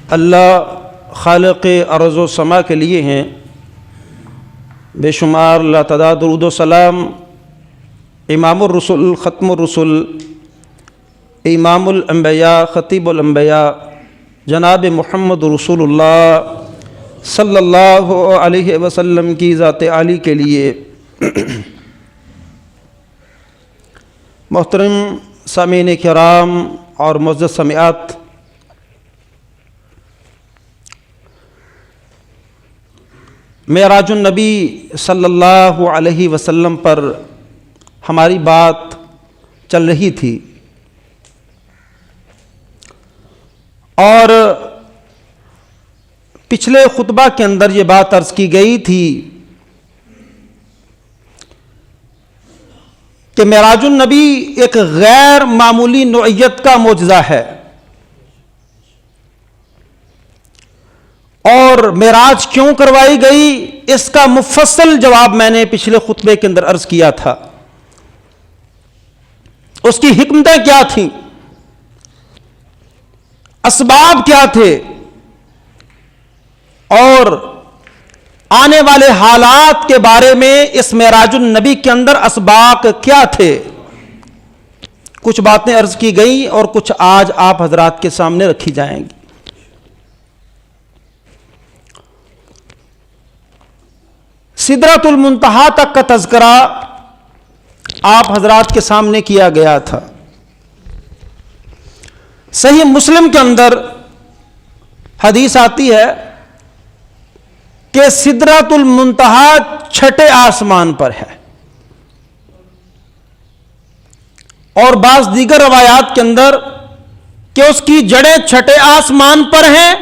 اللہ خالق ارض و سما کے لیے ہیں، بے شمار لاتعداد درود و سلام امام الرسل، ختم الرسل، امام الانبیاء، خطیب الانبیاء جناب محمد رسول اللہ صلی اللہ علیہ وسلم کی ذات عالی کے لیے۔ محترم سامعین کرام اور معزز سامعات، معراج النبی صلی اللہ علیہ وسلم پر ہماری بات چل رہی تھی، اور پچھلے خطبہ کے اندر یہ بات عرض کی گئی تھی کہ معراج النبی ایک غیر معمولی نوعیت کا معجزہ ہے، اور معراج کیوں کروائی گئی اس کا مفصل جواب میں نے پچھلے خطبے کے اندر عرض کیا تھا۔ اس کی حکمتیں کیا تھیں، اسباب کیا تھے، اور آنے والے حالات کے بارے میں اس معراج النبی کے اندر اسباق کیا تھے۔ کچھ باتیں عرض کی گئیں اور کچھ آج آپ حضرات کے سامنے رکھی جائیں گی۔ سدرۃ المنتہا تک کا تذکرہ آپ حضرات کے سامنے کیا گیا تھا۔ صحیح مسلم کے اندر حدیث آتی ہے کہ سدرۃ المنتہا چھٹے آسمان پر ہے، اور بعض دیگر روایات کے اندر کہ اس کی جڑیں چھٹے آسمان پر ہیں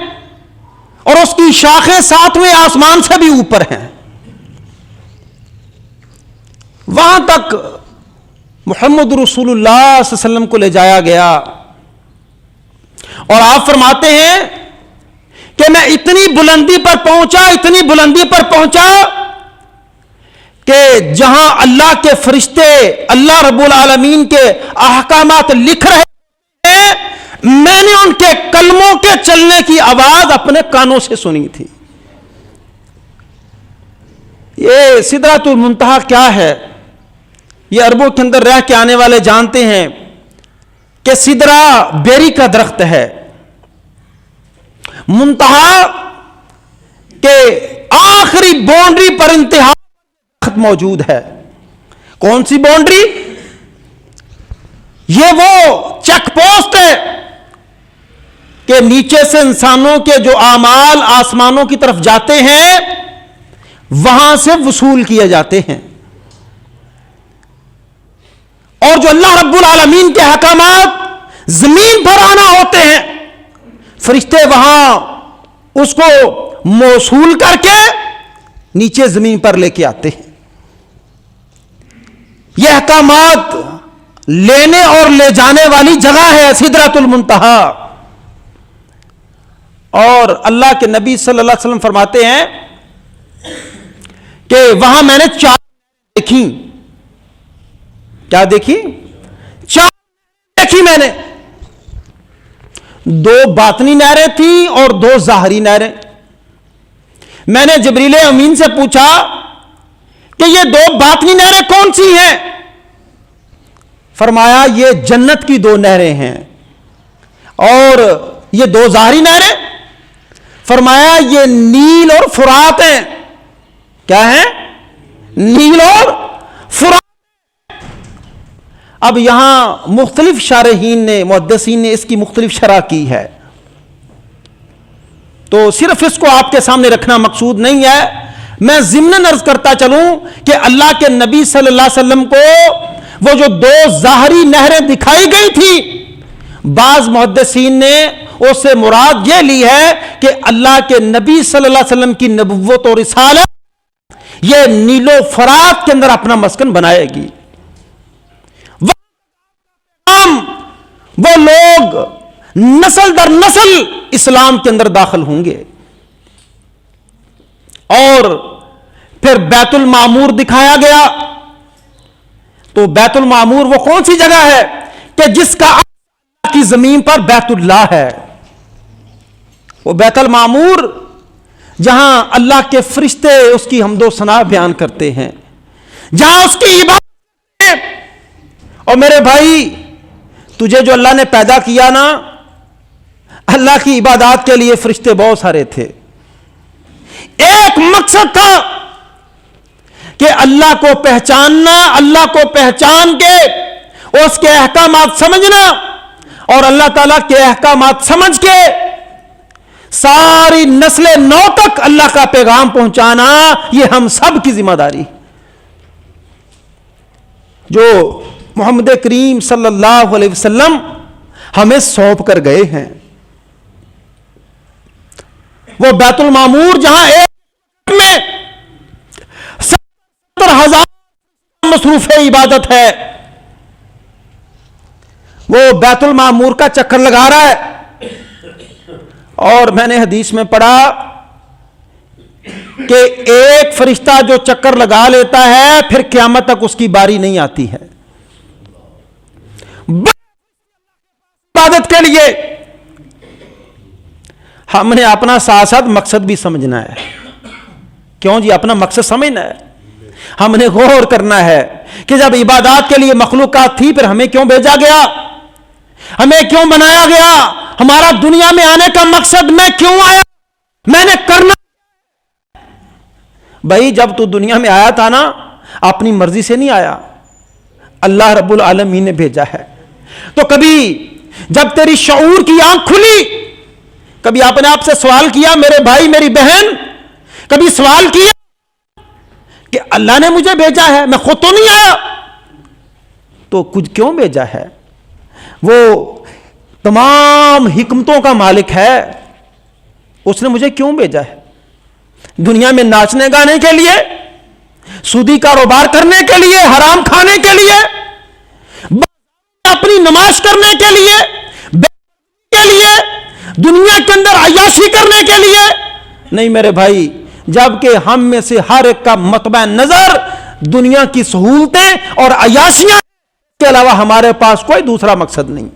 اور اس کی شاخیں ساتویں آسمان سے بھی اوپر ہیں۔ وہاں تک محمد رسول اللہ صلی اللہ علیہ وسلم کو لے جایا گیا، اور آپ فرماتے ہیں کہ میں اتنی بلندی پر پہنچا کہ جہاں اللہ کے فرشتے اللہ رب العالمین کے احکامات لکھ رہے ہیں، میں نے ان کے کلموں کے چلنے کی آواز اپنے کانوں سے سنی تھی۔ یہ سدرۃ المنتہا کیا ہے، یہ عربوں کے اندر رہ کے آنے والے جانتے ہیں کہ سدرہ بیری کا درخت ہے، منتہا کے آخری باؤنڈری پر انتہا درخت موجود ہے۔ کون سی باؤنڈری؟ یہ وہ چیک پوسٹ ہے کہ نیچے سے انسانوں کے جو اعمال آسمانوں کی طرف جاتے ہیں وہاں سے وصول کیے جاتے ہیں، اور جو اللہ رب العالمین کے احکامات زمین پر آنا ہوتے ہیں، فرشتے وہاں اس کو موصول کر کے نیچے زمین پر لے کے آتے ہیں۔ یہ احکامات لینے اور لے جانے والی جگہ ہے سدرۃ المنتہا۔ اور اللہ کے نبی صلی اللہ علیہ وسلم فرماتے ہیں کہ وہاں میں نے 4 دیکھی۔ کیا دیکھی؟ 4 دیکھی میں نے۔ 2 باطنی نہریں تھیں اور 2 ظاہری نہریں۔ میں نے جبریل امین سے پوچھا کہ یہ 2 باطنی نہریں کون سی ہیں؟ فرمایا یہ جنت کی 2 نہریں ہیں۔ اور یہ 2 ظاہری نہریں؟ فرمایا یہ نیل اور فرات ہیں۔ کیا ہیں؟ نیل اور فرات۔ اب یہاں مختلف شارحین نے، محدثین نے اس کی مختلف شرح کی ہے، تو صرف اس کو آپ کے سامنے رکھنا مقصود نہیں ہے۔ میں ضمناً عرض کرتا چلوں کہ اللہ کے نبی صلی اللہ علیہ وسلم کو وہ جو 2 ظاہری نہریں دکھائی گئی تھی، بعض محدثین نے اس سے مراد یہ لی ہے کہ اللہ کے نبی صلی اللہ علیہ وسلم کی نبوت اور رسالت یہ نیل و فرات کے اندر اپنا مسکن بنائے گی۔ وہ لوگ نسل در نسل اسلام کے اندر داخل ہوں گے، اور پھر بیت المعمور دکھایا گیا۔ تو بیت المعمور وہ کون سی جگہ ہے کہ جس کا اللہ کی زمین پر بیت اللہ ہے، وہ بیت المعمور جہاں اللہ کے فرشتے اس کی حمد و ثنا بیان کرتے ہیں، جہاں اس کی عبادت ہے۔ اور میرے بھائی، تجھے جو اللہ نے پیدا کیا نا، اللہ کی عبادات کے لیے فرشتے بہت سارے تھے۔ ایک مقصد تھا کہ اللہ کو پہچاننا، اللہ کو پہچان کے اس کے احکامات سمجھنا، اور اللہ تعالیٰ کے احکامات سمجھ کے ساری نسل نو تک اللہ کا پیغام پہنچانا، یہ ہم سب کی ذمہ داری جو محمد کریم صلی اللہ علیہ وسلم ہمیں سونپ کر گئے ہیں۔ وہ بیت المعمور جہاں ایک میں 70,000 مصروف عبادت ہے، وہ بیت المعمور کا چکر لگا رہا ہے۔ اور میں نے حدیث میں پڑھا کہ ایک فرشتہ جو چکر لگا لیتا ہے پھر قیامت تک اس کی باری نہیں آتی ہے عبادت کے لیے۔ ہم نے اپنا ساتھ ساتھ مقصد بھی سمجھنا ہے۔ کیوں جی؟ اپنا مقصد سمجھنا ہے، ہم نے غور کرنا ہے کہ جب عبادات کے لیے مخلوقات تھی پھر ہمیں کیوں بھیجا گیا، ہمیں کیوں بنایا گیا، ہمارا دنیا میں آنے کا مقصد میں کیوں آیا، میں نے کرنا۔ بھائی جب تو دنیا میں آیا تھا نا، اپنی مرضی سے نہیں آیا، اللہ رب العالمین نے بھیجا ہے۔ تو کبھی جب تیری شعور کی آنکھ کھلی، کبھی اپنے آپ سے سوال کیا، میرے بھائی میری بہن، کبھی سوال کیا کہ اللہ نے مجھے بھیجا ہے، میں خود تو نہیں آیا، تو کچھ کیوں بھیجا ہے؟ وہ تمام حکمتوں کا مالک ہے، اس نے مجھے کیوں بھیجا ہے؟ دنیا میں ناچنے گانے کے لیے، سودی کاروبار کرنے کے لیے، حرام کھانے کے لیے، اپنی نماز کرنے کے لیے، دنیا کے اندر عیاشی کرنے کے لیے نہیں میرے بھائی، جبکہ ہم میں سے ہر ایک کا مطمع نظر دنیا کی سہولتیں اور عیاشیاں کے علاوہ ہمارے پاس کوئی دوسرا مقصد نہیں۔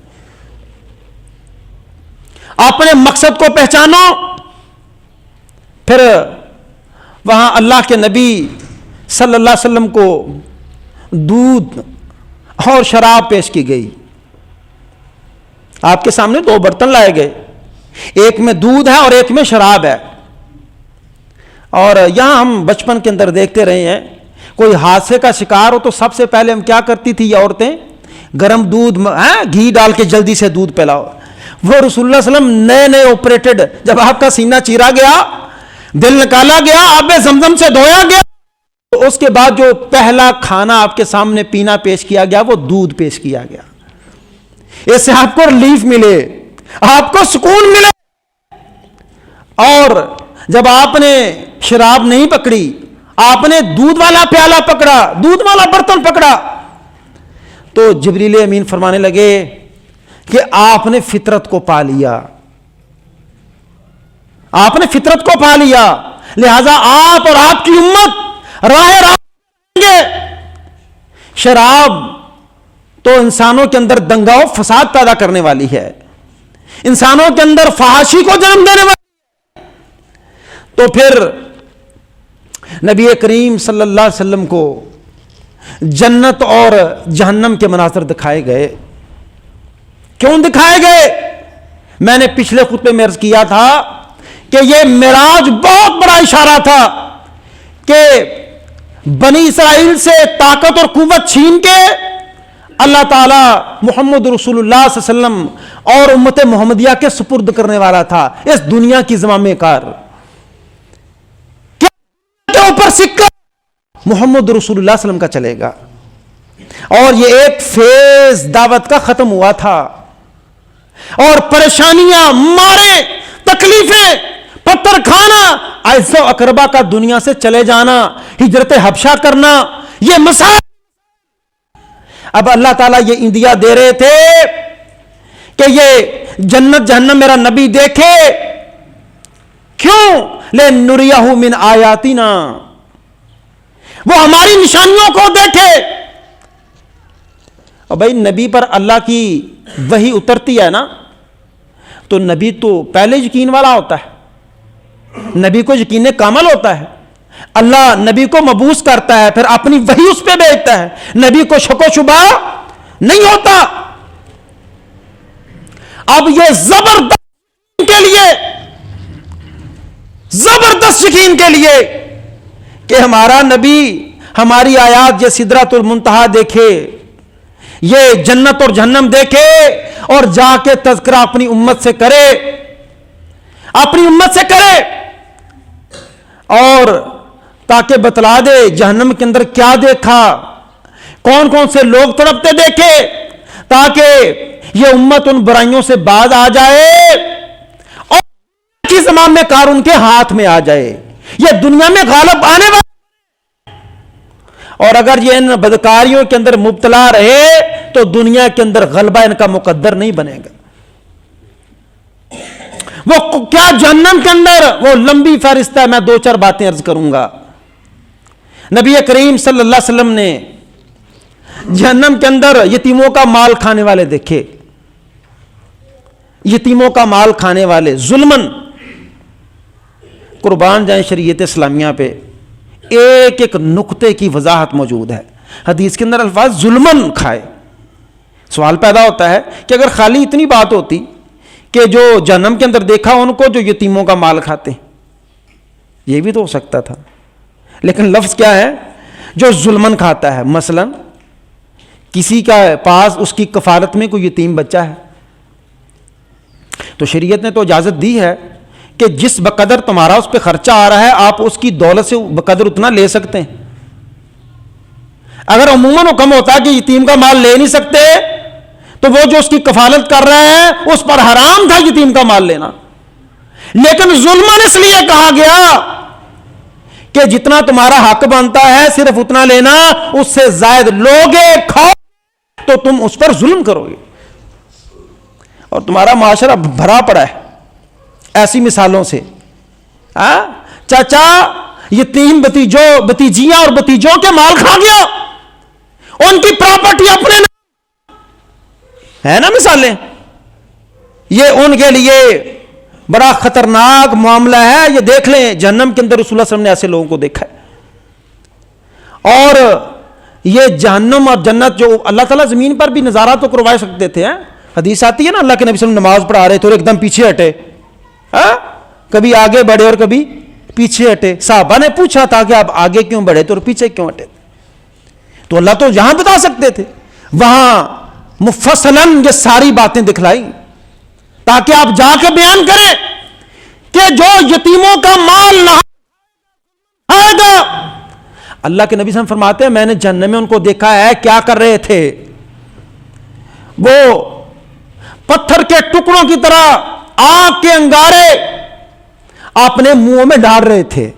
اپنے مقصد کو پہچانو، پھر وہاں اللہ کے نبی صلی اللہ علیہ وسلم کو دودھ اور شراب پیش کی گئی۔ آپ کے سامنے دو برتن لائے گئے، ایک میں دودھ ہے اور ایک میں شراب ہے۔ اور یہاں ہم بچپن کے اندر دیکھتے رہے ہیں، کوئی حادثے کا شکار ہو تو سب سے پہلے ہم کیا کرتی تھی یہ عورتیں؟ گرم دودھ، گھی ڈال کے جلدی سے دودھ پلاؤ۔ وہ رسول اللہ صلی اللہ علیہ وسلم نئے آپریٹڈ، جب آپ کا سینہ چیرا گیا، دل نکالا گیا، آب زمزم سے دھویا گیا، تو اس کے بعد جو پہلا کھانا آپ کے سامنے پینا پیش کیا گیا وہ دودھ پیش کیا گیا۔ اس سے آپ کو ریلیف ملے، آپ کو سکون ملے۔ اور جب آپ نے شراب نہیں پکڑی، آپ نے دودھ والا پیالہ پکڑا، دودھ والا برتن پکڑا، تو جبریل امین فرمانے لگے کہ آپ نے فطرت کو پا لیا، آپ نے فطرت کو پا لیا، لہذا آپ اور آپ کی امت راہ گے۔ شراب تو انسانوں کے اندر دنگا و فساد پیدا کرنے والی ہے، انسانوں کے اندر فحاشی کو جنم دینے والی ہے۔ تو پھر نبی کریم صلی اللہ علیہ وسلم کو جنت اور جہنم کے مناظر دکھائے گئے۔ کیوں دکھائے گئے؟ میں نے پچھلے خطبے میں عرض کیا تھا کہ یہ معراج بہت بڑا اشارہ تھا کہ بنی اسرائیل سے طاقت اور قوت چھین کے اللہ تعالیٰ محمد رسول اللہ صلی اللہ علیہ وسلم اور امت محمدیہ کے سپرد کرنے والا تھا، اس دنیا کی زمام کار کے اوپر سکہ محمد رسول اللہ صلی اللہ علیہ وسلم کا چلے گا۔ اور یہ ایک فیض دعوت کا ختم ہوا تھا، اور پریشانیاں، مارے، تکلیفیں، پتھر کھانا، عز و اقربا کا دنیا سے چلے جانا، ہجرت حبشہ کرنا، یہ مسائل اب اللہ تعالیٰ یہ اندیا دے رہے تھے کہ یہ جنت جہنم میرا نبی دیکھے۔ کیوں؟ لِنُرِيَهُ مِنْ آیاتنا، وہ ہماری نشانیوں کو دیکھے۔ اور بھائی نبی پر اللہ کی وحی اترتی ہے نا، تو نبی تو پہلے یقین والا ہوتا ہے، نبی کو یقین کامل ہوتا ہے، اللہ نبی کو مبعوث کرتا ہے، پھر اپنی وحی اس پہ بھیجتا ہے، نبی کو شک و شبہ نہیں ہوتا۔ اب یہ زبردست کے لیے، زبردست یقین کے لیے کہ ہمارا نبی ہماری آیات یہ سدرۃ المنتہا دیکھے، یہ جنت اور جہنم دیکھے اور جا کے تذکرہ اپنی امت سے کرے، اپنی امت سے کرے، اور تاکہ بتلا دے جہنم کے اندر کیا دیکھا، کون کون سے لوگ تڑپتے دیکھے، تاکہ یہ امت ان برائیوں سے باز آ جائے اور کی زمان میں کار ان کے ہاتھ میں آ جائے، یہ دنیا میں غالب آنے والا، اور اگر یہ ان بدکاریوں کے اندر مبتلا رہے تو دنیا کے اندر غلبہ ان کا مقدر نہیں بنے گا۔ وہ کیا جہنم کے اندر وہ لمبی فہرست ہے، میں دو چار باتیں عرض کروں گا۔ نبی کریم صلی اللہ علیہ وسلم نے جہنم کے اندر یتیموں کا مال کھانے والے دیکھے، یتیموں کا مال کھانے والے ظلمن، قربان جائیں شریعت اسلامیہ پہ ایک ایک نقطے کی وضاحت موجود ہے۔ حدیث کے اندر الفاظ ظلمن کھائے، سوال پیدا ہوتا ہے کہ اگر خالی اتنی بات ہوتی کہ جو جہنم کے اندر دیکھا ان کو جو یتیموں کا مال کھاتے، یہ بھی تو ہو سکتا تھا، لیکن لفظ کیا ہے؟ جو ظلمن کھاتا ہے۔ مثلا کسی کا پاس اس کی کفالت میں کوئی یتیم بچہ ہے تو شریعت نے تو اجازت دی ہے کہ جس بقدر تمہارا اس پہ خرچہ آ رہا ہے آپ اس کی دولت سے بقدر اتنا لے سکتے ہیں۔ اگر عموماً حکم ہوتا ہے کہ یتیم کا مال لے نہیں سکتے تو وہ جو اس کی کفالت کر رہے ہیں اس پر حرام تھا یتیم کا مال لینا، لیکن ظلمن اس لیے کہا گیا کہ جتنا تمہارا حق بنتا ہے صرف اتنا لینا، اس سے زائد لوگے کھاؤ تو تم اس پر ظلم کرو گے، اور تمہارا معاشرہ بھرا پڑا ہے ایسی مثالوں سے۔ چاچا یتیم بتیجیاں اور بتیجوں کے مال کھا گیا، ان کی پراپرٹی اپنے ہے نا مثالیں، یہ ان کے لیے بڑا خطرناک معاملہ ہے۔ یہ دیکھ لیں جہنم کے اندر رسول اللہ صلی اللہ علیہ وسلم نے ایسے لوگوں کو دیکھا ہے، اور یہ جہنم اور جنت جو اللہ تعالیٰ زمین پر بھی نظارہ تو کروا سکتے تھے۔ حدیث آتی ہے نا اللہ کے نبی صلی اللہ علیہ وسلم نماز پڑھا رہے تھے اور ایک دم پیچھے ہٹے، کبھی آگے بڑھے اور کبھی پیچھے ہٹے، صحابہ نے پوچھا تھا کہ آپ آگے کیوں بڑھے تھے اور پیچھے کیوں ہٹے؟ تو اللہ تو یہاں بتا سکتے تھے، وہاں مفصلاً یہ ساری باتیں دکھلائی تاکہ آپ جا کے بیان کریں کہ جو یتیموں کا مال نہ آئے گا، اللہ کے نبی صلی اللہ علیہ وسلم فرماتے ہیں میں نے جہنم میں ان کو دیکھا ہے کیا کر رہے تھے، وہ پتھر کے ٹکڑوں کی طرح آگ کے انگارے اپنے منہوں میں ڈال رہے تھے،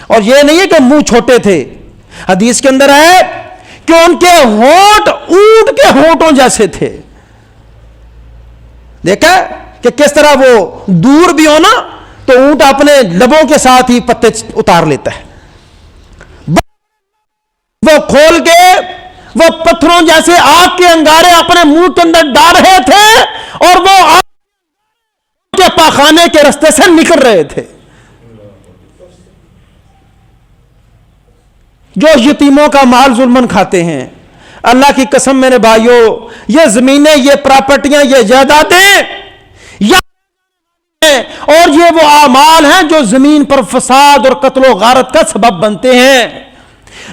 اور یہ نہیں ہے کہ منہ چھوٹے تھے، حدیث کے اندر ہے کہ ان کے ہونٹ اونٹ کے ہونٹوں جیسے تھے۔ دیکھا کہ کس طرح وہ دور بھی ہو نا تو اونٹ اپنے لبوں کے ساتھ ہی پتے اتار لیتا ہے، وہ کھول کے وہ پتھروں جیسے آگ کے انگارے اپنے منہ کے اندر ڈال رہے تھے اور وہ آگ کے پاخانے کے راستے سے نکل رہے تھے۔ جو یتیموں کا مال ظلمن کھاتے ہیں، اللہ کی قسم میرے بھائیوں، یہ زمینیں، یہ پراپرٹیاں، یہ جائیدادیں اور یہ وہ اعمال ہیں جو زمین پر فساد اور قتل و غارت کا سبب بنتے ہیں۔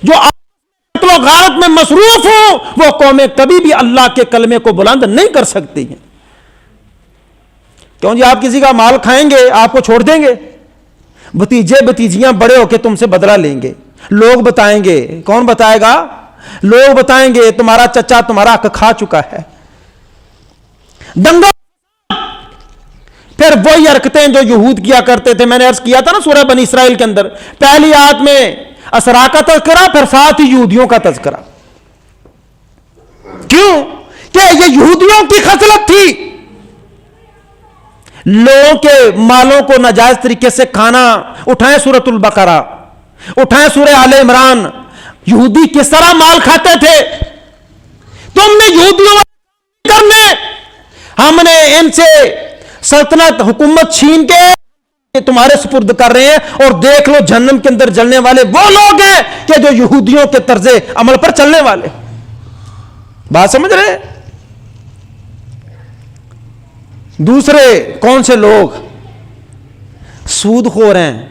جو قتل و غارت میں مصروف ہوں وہ قومیں کبھی بھی اللہ کے کلمے کو بلند نہیں کر سکتی ہیں۔ کیوں جی آپ کسی کا مال کھائیں گے آپ کو چھوڑ دیں گے؟ بھتیجے بھتیجیاں بڑے ہو کے تم سے بدلہ لیں گے، لوگ بتائیں گے۔ کون بتائے گا؟ لوگ بتائیں گے تمہارا چچا تمہارا حق کھا چکا ہے۔ دنگا پھر وہی حرکتیں جو یہود کیا کرتے تھے، میں نے عرض کیا تھا نا سورہ بنی اسرائیل کے اندر پہلی آیت میں اسرا کا تذکرہ، پھر ساتھ ہی یہودیوں کا تذکرہ۔ کیوں کہ یہ یہودیوں کی خصلت تھی، لوگوں کے مالوں کو ناجائز طریقے سے کھانا۔ اٹھائیں سورۃ البقرہ، اٹھائیں سورہ آل عمران، یہودی کس طرح مال کھاتے تھے۔ تم نے یہودیوں کرنے ہم نے ان سے سلطنت حکومت چھین کے تمہارے سپرد کر رہے ہیں، اور دیکھ لو جہنم کے اندر جلنے والے وہ لوگ ہیں کہ جو یہودیوں کے طرز عمل پر چلنے والے. بات سمجھ رہے ہیں؟ دوسرے کون سے لوگ؟ سود خور ہیں،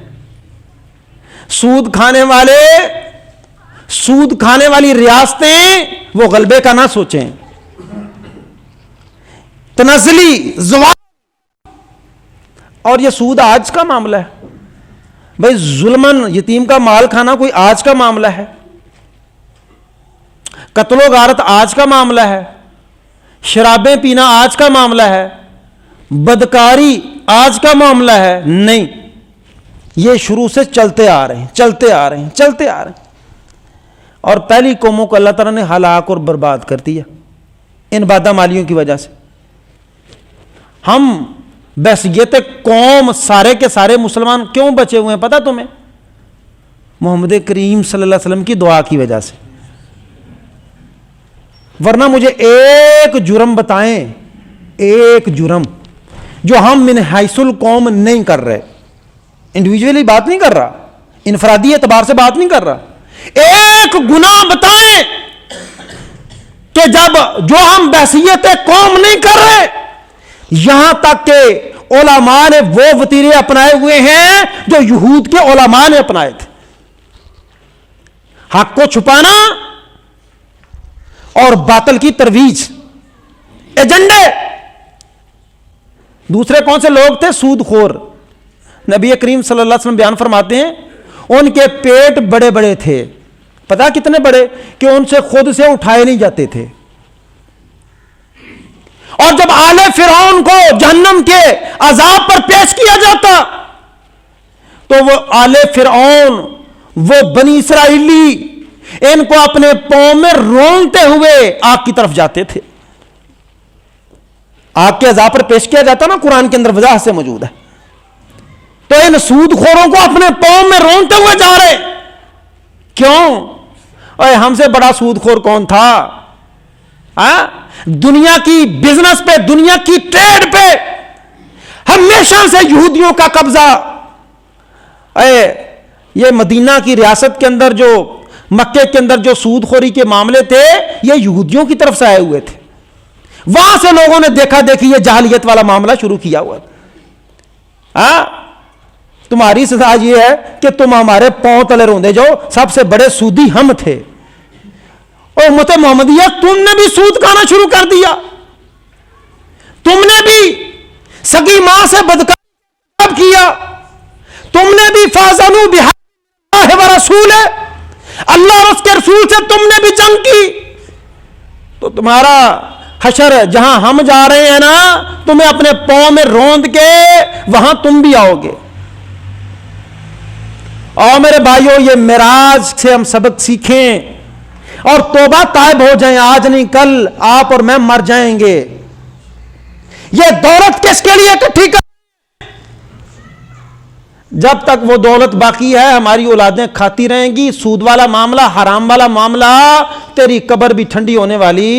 سود کھانے والے. سود کھانے والی ریاستیں وہ غلبے کا نہ سوچیں، تنزلی زوال. اور یہ سود آج کا معاملہ ہے بھائی، ظلمن یتیم کا مال کھانا کوئی آج کا معاملہ ہے، قتل و غارت آج کا معاملہ ہے، شرابیں پینا آج کا معاملہ ہے، بدکاری آج کا معاملہ ہے. نہیں، یہ شروع سے چلتے آ رہے ہیں. اور پہلی قوموں کو اللہ تعالیٰ نے ہلاک اور برباد کر دیا ان بادہ مالیوں کی وجہ سے. ہم بحثیت قوم سارے کے سارے مسلمان کیوں بچے ہوئے ہیں پتہ تمہیں؟ محمد کریم صلی اللہ علیہ وسلم کی دعا کی وجہ سے. ورنہ مجھے ایک جرم بتائیں، ایک جرم جو ہم من حیث القوم نہیں کر رہے، انڈیویجولی بات نہیں کر رہا، انفرادی اعتبار سے بات نہیں کر رہا، ایک گناہ بتائیں کہ جب جو ہم بحثیت قوم نہیں کر رہے، یہاں تک کہ علماء نے وہ وتیرے اپنائے ہوئے ہیں جو یہود کے علماء نے اپنائے تھے. حق کو چھپانا اور باطل کی ترویج، ایجنڈے. دوسرے کون سے لوگ تھے؟ سود خور. نبی کریم صلی اللہ علیہ وسلم بیان فرماتے ہیں ان کے پیٹ بڑے بڑے تھے. پتا کتنے بڑے؟ کہ ان سے خود سے اٹھائے نہیں جاتے تھے. اور جب آل فرعون کو جہنم کے عذاب پر پیش کیا جاتا تو وہ آل فرعون، وہ بنی اسرائیلی، ان کو اپنے پاؤں میں رونتے ہوئے آگ کی طرف جاتے تھے. آگ کے عذاب پر پیش کیا جاتا نا، قرآن کے اندر وضاحت سے موجود ہے. تو ان سود خوروں کو اپنے پاؤں میں رونتے ہوئے جا رہے. کیوں؟ اے ہم سے بڑا سود خور کون تھا؟ دنیا کی بزنس پہ، دنیا کی ٹریڈ پہ ہمیشہ سے یہودیوں کا قبضہ. یہ مدینہ کی ریاست کے اندر، جو مکے کے اندر جو سود خوری کے معاملے تھے، یہ یہودیوں کی طرف سے آئے ہوئے تھے. وہاں سے لوگوں نے دیکھا دیکھی یہ جاہلیت والا معاملہ شروع کیا ہوا. تمہاری سزا یہ ہے کہ تم ہمارے پاؤں تلے روندے جاؤ، سب سے بڑے سودی ہم تھے. اور امت محمدیہ تم نے بھی سود کھانا شروع کر دیا، تم نے بھی سگی ماں سے بدکاری کیا، تم نے بھی فازنوا بحق ورسول، اللہ اور اس کے رسول سے تم نے بھی جنگ کی. تو تمہارا حشر جہاں ہم جا رہے ہیں نا، تمہیں اپنے پاؤں میں روند کے وہاں تم بھی آؤ گے. اور میرے بھائیوں، یہ معراج سے ہم سبق سیکھیں اور توبہ تائب ہو جائیں. آج نہیں کل آپ اور میں مر جائیں گے. یہ دولت کس کے لیے اکٹھی کر؟ جب تک وہ دولت باقی ہے ہماری اولادیں کھاتی رہیں گی. سود والا معاملہ، حرام والا معاملہ، تیری قبر بھی ٹھنڈی ہونے والی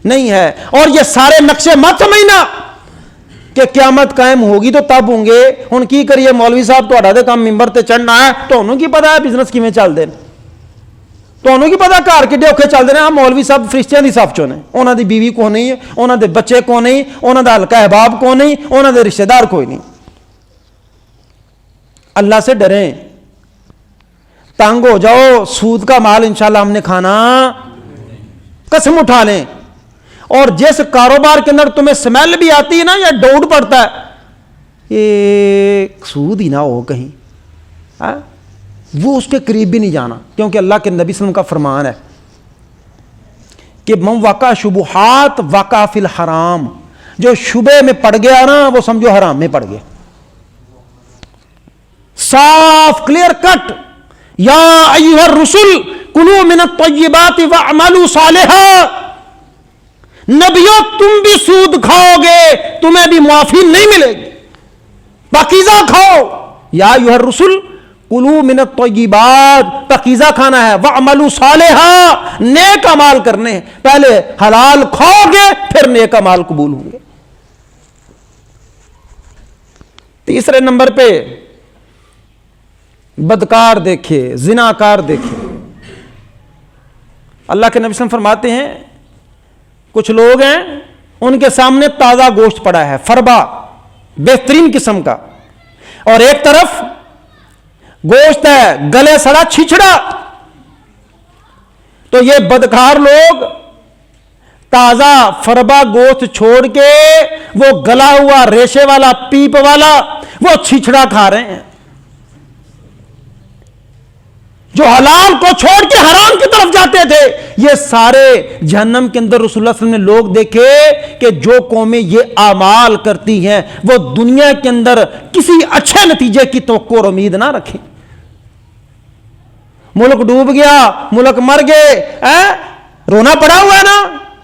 نہیں ہے. اور یہ سارے نقشے مت سمجھنا کہ قیامت قائم ہوگی تو تب ہوں گے. ہن کی کریے مولوی صاحب، تہاڈا تے کام ممبر تے چڑھنا ہے، تانوں کی پتا ہے بزنس کیویں چلدے نے، تانوں کی پتا گھر کڈے اوکھے چلدے نے. مولوی صاحب فرشتیاں دی صف چوں نے، انہاں دی بیوی کو نہیں، انہاں دے بچے کو نہیں، انہاں دا حلقہ احباب کو نہیں، انہاں دے رشتہ دار کوئی نہیں. اللہ سے ڈریں، تنگ ہو جاؤ. سود کا مال انشاءاللہ ہم نے کھانا، قسم اٹھا لیں. اور جس کاروبار کے اندر تمہیں سمیل بھی آتی ہے نا، یا ڈاؤٹ پڑتا ہے یہ سود ہی نہ ہو کہیں، وہ اس کے قریب بھی نہیں جانا. کیونکہ اللہ کے نبی صلی اللہ علیہ وسلم کا فرمان ہے کہ من وقع شبہات وقع فی الحرام. جو شبہ میں پڑ گیا نا، وہ سمجھو حرام میں پڑ گیا. صاف کلیئر کٹ. یا ایھا الرسل کلوا من الطیبات واعملوا صالحا. نبیوں تم بھی سود کھاؤ گے، تمہیں بھی معافی نہیں ملے گی. پاکیزہ کھاؤ. یا ایھا الرسل کلوا من الطیبات، پاکیزہ کھانا ہے. واعملوا صالحا، نیک اعمال کرنے ہیں. پہلے حلال کھاؤ گے پھر نیک اعمال قبول ہوں گے. تیسرے نمبر پہ بدکار دیکھیے، زناکار دیکھیے۔ اللہ کے نبی صلی اللہ علیہ وسلم فرماتے ہیں کچھ لوگ ہیں ان کے سامنے تازہ گوشت پڑا ہے، فربا بہترین قسم کا، اور ایک طرف گوشت ہے گلے سڑا چھچڑا، تو یہ بدکار لوگ تازہ فربا گوشت چھوڑ کے وہ گلا ہوا ریشے والا پیپ والا وہ چھچڑا کھا رہے ہیں، جو حلال کو چھوڑ کے حرام کی طرف جاتے تھے۔ یہ سارے جہنم کے اندر رسول اللہ صلی اللہ علیہ وسلم نے لوگ دیکھے کہ جو قومیں یہ اعمال کرتی ہیں وہ دنیا کے اندر کسی اچھے نتیجے کی توقع اور امید نہ رکھیں۔ ملک ڈوب گیا، ملک مر گئے، رونا پڑا ہوا ہے نا۔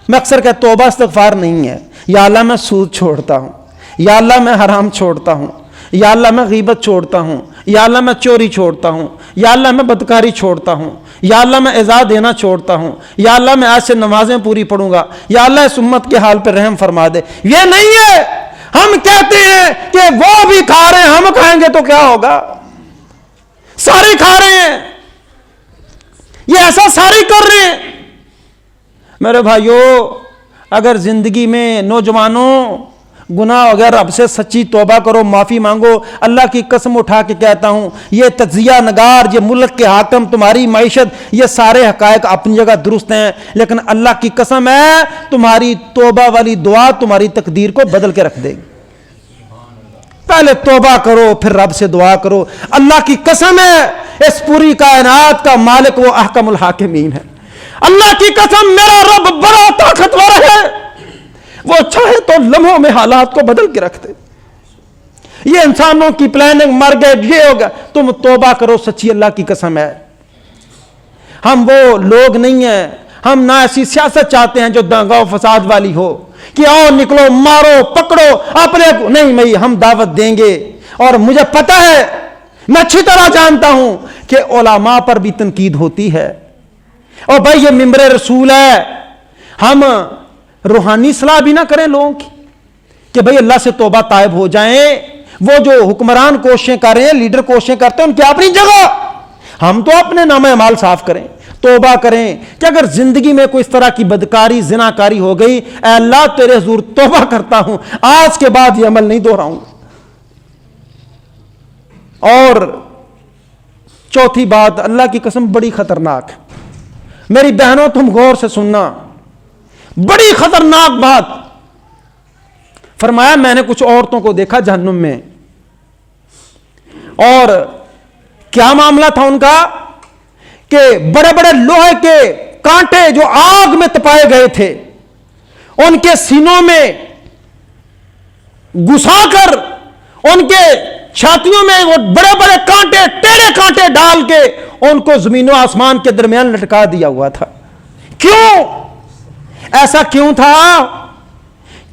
میں اکثر کہتا توبہ استغفار نہیں ہے، یا اللہ میں سود چھوڑتا ہوں، یا اللہ میں حرام چھوڑتا ہوں، یا اللہ میں غیبت چھوڑتا ہوں، یا اللہ میں چوری چھوڑتا ہوں، یا اللہ میں بدکاری چھوڑتا ہوں، یا اللہ میں ایذا دینا چھوڑتا ہوں، یا اللہ میں آج سے نمازیں پوری پڑھوں گا، یا اللہ اس امت کے حال پہ رحم فرما دے۔ یہ نہیں ہے۔ ہم کہتے ہیں کہ وہ بھی کھا رہے ہیں، ہم کھائیں گے تو کیا ہوگا؟ سارے کھا رہے ہیں، یہ ایسا سارے کر رہے ہیں۔ میرے بھائیو، اگر زندگی میں نوجوانوں گناہ ہو گیا، رب سے سچی توبہ کرو، معافی مانگو۔ اللہ کی قسم اٹھا کے کہتا ہوں، یہ تجزیہ نگار، یہ ملک کے حاکم، تمہاری معیشت، یہ سارے حقائق اپنی جگہ درست ہیں، لیکن اللہ کی قسم ہے تمہاری توبہ والی دعا تمہاری تقدیر کو بدل کے رکھ دے گی۔ پہلے توبہ کرو، پھر رب سے دعا کرو۔ اللہ کی قسم ہے اس پوری کائنات کا مالک وہ احکم الحاکمین ہے۔ اللہ کی قسم میرا رب بڑا طاقتور ہے، وہ چاہے تو لمحوں میں حالات کو بدل کے رکھ دے۔ یہ انسانوں کی پلاننگ، مر گئے، یہ ہو گیا، تم توبہ کرو، سچی اللہ کی قسم ہے۔ ہم وہ لوگ نہیں ہیں، ہم نہ ایسی سیاست چاہتے ہیں جو دنگا و فساد والی ہو کہ آؤ نکلو مارو پکڑو اپنے کو، نہیں، ہم دعوت دیں گے۔ اور مجھے پتہ ہے، میں اچھی طرح جانتا ہوں کہ علماء پر بھی تنقید ہوتی ہے، اور بھائی یہ ممبر رسول ہے، ہم روحانی صلاح بھی نہ کریں لوگوں کی کہ بھئی اللہ سے توبہ طائب ہو جائیں۔ وہ جو حکمران کوششیں کر رہے ہیں، لیڈر کوششیں کرتے ہیں، ان کی اپنی جگہ، ہم تو اپنے نام اعمال صاف کریں، توبہ کریں کہ اگر زندگی میں کوئی اس طرح کی بدکاری زناکاری ہو گئی، اے اللہ تیرے حضور توبہ کرتا ہوں، آج کے بعد یہ عمل نہیں دہراؤں گا۔ اور چوتھی بات، اللہ کی قسم بڑی خطرناک، میری بہنوں تم غور سے سننا، بڑی خطرناک بات فرمایا۔ میں نے کچھ عورتوں کو دیکھا جہنم میں، اور کیا معاملہ تھا ان کا کہ بڑے بڑے لوہے کے کانٹے جو آگ میں تپائے گئے تھے ان کے سینوں میں گھسا کر، ان کے چھاتیوں میں وہ بڑے بڑے کانٹے، ٹیڑے کانٹے ڈال کے ان کو زمین و آسمان کے درمیان لٹکا دیا ہوا تھا۔ کیوں ایسا کیوں تھا؟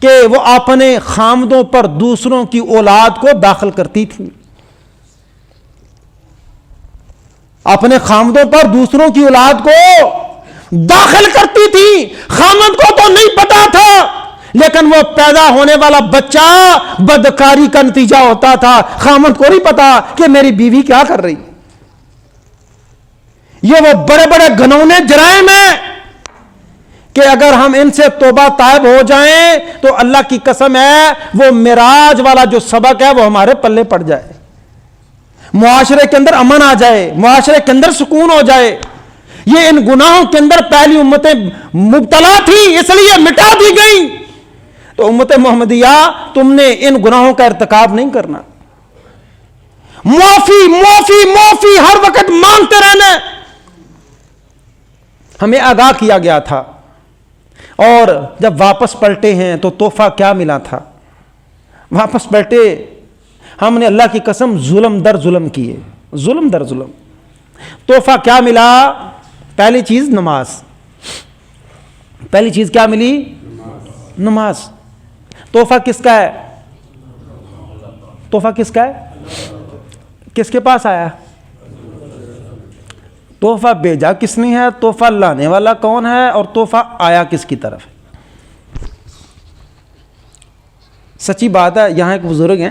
کہ وہ اپنے خامدوں پر دوسروں کی اولاد کو داخل کرتی تھی، اپنے خامدوں پر دوسروں کی اولاد کو داخل کرتی تھی۔ خامد کو تو نہیں پتا تھا، لیکن وہ پیدا ہونے والا بچہ بدکاری کا نتیجہ ہوتا تھا۔ خامد کو نہیں پتا کہ میری بیوی کیا کر رہی۔ یہ وہ بڑے بڑے گھنونے جرائم ہیں کہ اگر ہم ان سے توبہ طائب ہو جائیں تو اللہ کی قسم ہے وہ معراج والا جو سبق ہے وہ ہمارے پلے پڑ جائے، معاشرے کے اندر امن آ جائے، معاشرے کے اندر سکون ہو جائے۔ یہ ان گناہوں کے اندر پہلی امتیں مبتلا تھی، اس لیے مٹا دی گئی۔ تو امت محمدیہ تم نے ان گناہوں کا ارتکاب نہیں کرنا، معافی معافی معافی ہر وقت مانگتے رہنا۔ ہمیں آگاہ کیا گیا تھا، اور جب واپس پلٹے ہیں تو تحفہ کیا ملا تھا؟ واپس پلٹے ہم نے اللہ کی قسم ظلم در ظلم کیے، ظلم در ظلم۔ تحفہ کیا ملا؟ پہلی چیز نماز، پہلی چیز کیا ملی؟ نماز۔ تحفہ کس کا ہے؟ تحفہ کس کا ہے؟ کس کے پاس آیا؟ تحفہ بھیجا کس نے ہے؟ تحفہ لانے والا کون ہے؟ اور تحفہ آیا کس کی طرف؟ سچی بات ہے، یہاں ایک بزرگ ہیں،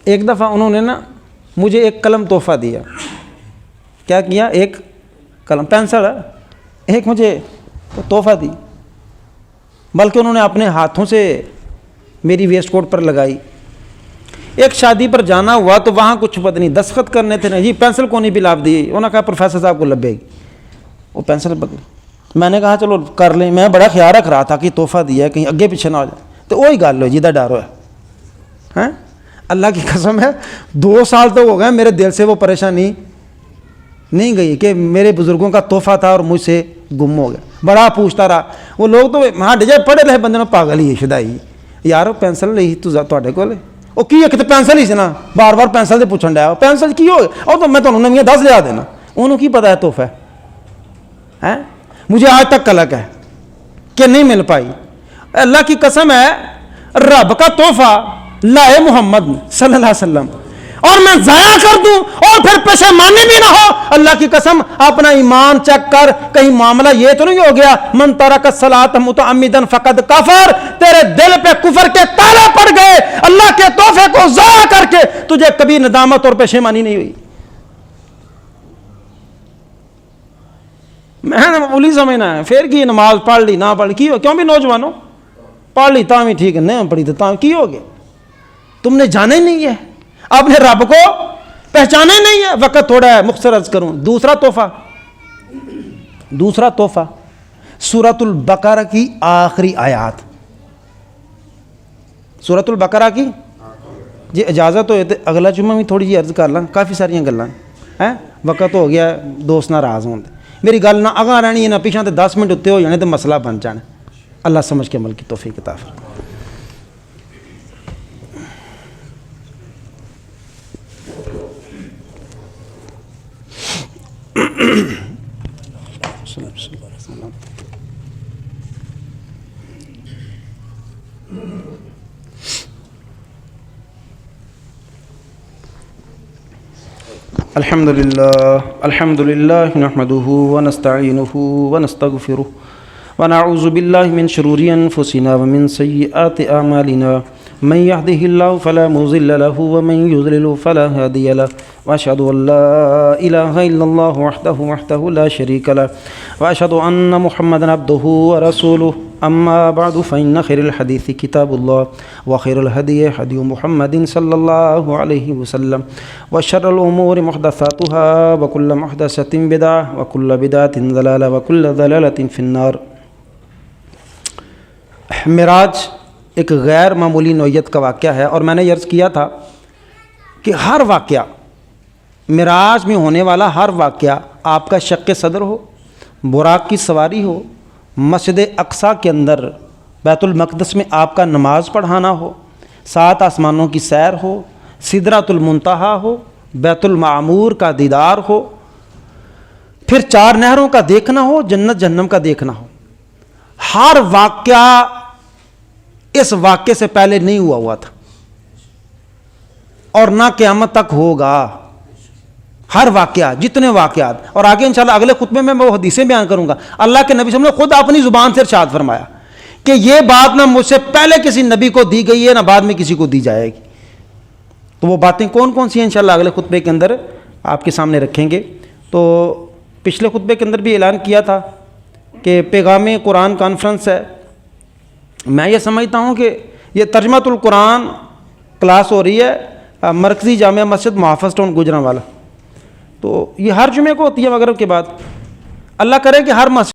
ایک دفعہ انہوں نے نا مجھے ایک قلم تحفہ دیا. کیا کیا؟ ایک قلم پینسل ایک مجھے تحفہ دی، بلکہ انہوں نے اپنے ہاتھوں سے میری ویسٹ کوٹ پر لگائی. ایک شادی پر جانا ہوا تو وہاں کچھ پتہ نہیں دستخط کرنے تھے نا جی، پینسل کو نہیں بھی لاپ دی. انہوں نے کہا پروفیسر صاحب کو لبے گی. وہ پینسل پکڑی. میں نے کہا چلو کر لیں. میں بڑا خیال رکھ رہا تھا کہ تحفہ دیا ہے کہیں اگے پیچھے نہ ہو جائے. تو وہی گل ہو جیدہ ڈر ہوا ہے. اللہ کی قسم ہے 2 سال تو ہو گئے میرے دل سے وہ پریشانی نہیں گئی کہ میرے بزرگوں کا تحفہ تھا اور مجھ سے گم ہو گیا. بڑا پوچھتا رہا. وہ لوگ تو ہاں ڈجے پڑھے رہے بندے نے پاگل ہی شدائی یار پینسل لی تے کول وہ کی ایک تو پینسل ہی سی نا، بار بار پینسل سے پوچھن ڈیا پینسل کی ہو گیا. اور تو میں تمہیں نویاں 10 لیا دینا. انہوں کی پتا ہے تحفہ ہے. مجھے آج تک کلک ہے کہ نہیں مل پائی. اللہ کی قسم ہے رب کا تحفہ لائے محمد صلی اللہ علیہ وسلم اور میں ضائع کر دوں اور پھر پشیمانی بھی نہ ہو. اللہ کی قسم اپنا ایمان چیک کر، کہیں معاملہ یہ تو نہیں ہو گیا من ترک الصلاۃ متعمدا فقد کفر، تیرے دل پہ کفر کے تالے پڑ گئے. اللہ کے تحفے کو ضائع کر کے تجھے کبھی ندامت اور پشیمانی نہیں ہوئی. میں بولی سمجھنا ہے پھر کی نماز پڑھ لی نہ پڑھ لی کی ہو کیوں بھی نوجوانوں پڑھ لی تاں بھی ٹھیک ہے، نہیں پڑھی تو تاں کی ہو گیا. تم نے جانا ہی نہیں ہے، اپنے رب کو پہچانا ہی نہیں ہے. وقت تھوڑا ہے مختصر عرض کروں. دوسرا تحفہ سورۃ البقرہ کی آخری آیات. سورۃ البقرہ کی جی اجازت ہوئے تو اگلا جمعہ بھی تھوڑی جی عرض کر لیں، کافی ساریاں گلاں ہیں. وقت ہو گیا دوست ناراض ہوں میری گل نہ اگاں رہنی ہے نہ پیچھے. تو 10 منٹ اتنے ہو جانے تو مسئلہ بن جانا. اللہ سمجھ کے عمل کی توفیق عطا فرمائے. الحمد لله نحمده ونستعينه ونستغفره ونعوذ بالله من شرور أنفسنا ومن سيئات أعمالنا من يهده الله فلا مضل له ومن يضلل فلا هادي له وأشهد أن لا إله إلا الله وحده لا شريك له وأشهد أن محمدا عبده ورسوله. أما بعد فإن خير الحديث كتاب الله وخير الهدي هدي محمد صلى الله عليه وسلم وشر الأمور محدثاتها وكل محدثة بدعة وكل بدعة ضلالة وكل ضلالة في النار. معراج ایک غیر معمولی نوعیت کا واقعہ ہے اور میں نے عرض کیا تھا کہ ہر واقعہ معراج میں ہونے والا ہر واقعہ آپ کا شق صدر ہو، براق کی سواری ہو، مسجد اقصیٰ کے اندر بیت المقدس میں آپ کا نماز پڑھانا ہو، 7 آسمانوں کی سیر ہو، سدرۃ المنتہا ہو، بیت المعمور کا دیدار ہو، پھر 4 نہروں کا دیکھنا ہو، جنت جہنم کا دیکھنا ہو. ہر واقعہ اس واقعے سے پہلے نہیں ہوا تھا اور نہ قیامت تک ہوگا. ہر واقعہ جتنے واقعات اور آگے انشاءاللہ اگلے خطبے میں وہ حدیثیں بیان کروں گا. اللہ کے نبی صلی اللہ علیہ وسلم نے خود اپنی زبان سے ارشاد فرمایا کہ یہ بات نہ مجھ سے پہلے کسی نبی کو دی گئی ہے نہ بعد میں کسی کو دی جائے گی. تو وہ باتیں کون کون سی ہیں انشاءاللہ اگلے خطبے کے اندر آپ کے سامنے رکھیں گے. تو پچھلے خطبے کے اندر بھی اعلان کیا تھا کہ پیغام قرآن کانفرنس ہے. میں یہ سمجھتا ہوں کہ یہ ترجمۃ القرآن کلاس ہو رہی ہے مرکزی جامعہ مسجد محافظ ٹاؤن گجرانوالہ. تو یہ ہر جمعے کو ہوتی ہے مغرب کے بعد. اللہ کرے کہ ہر مسجد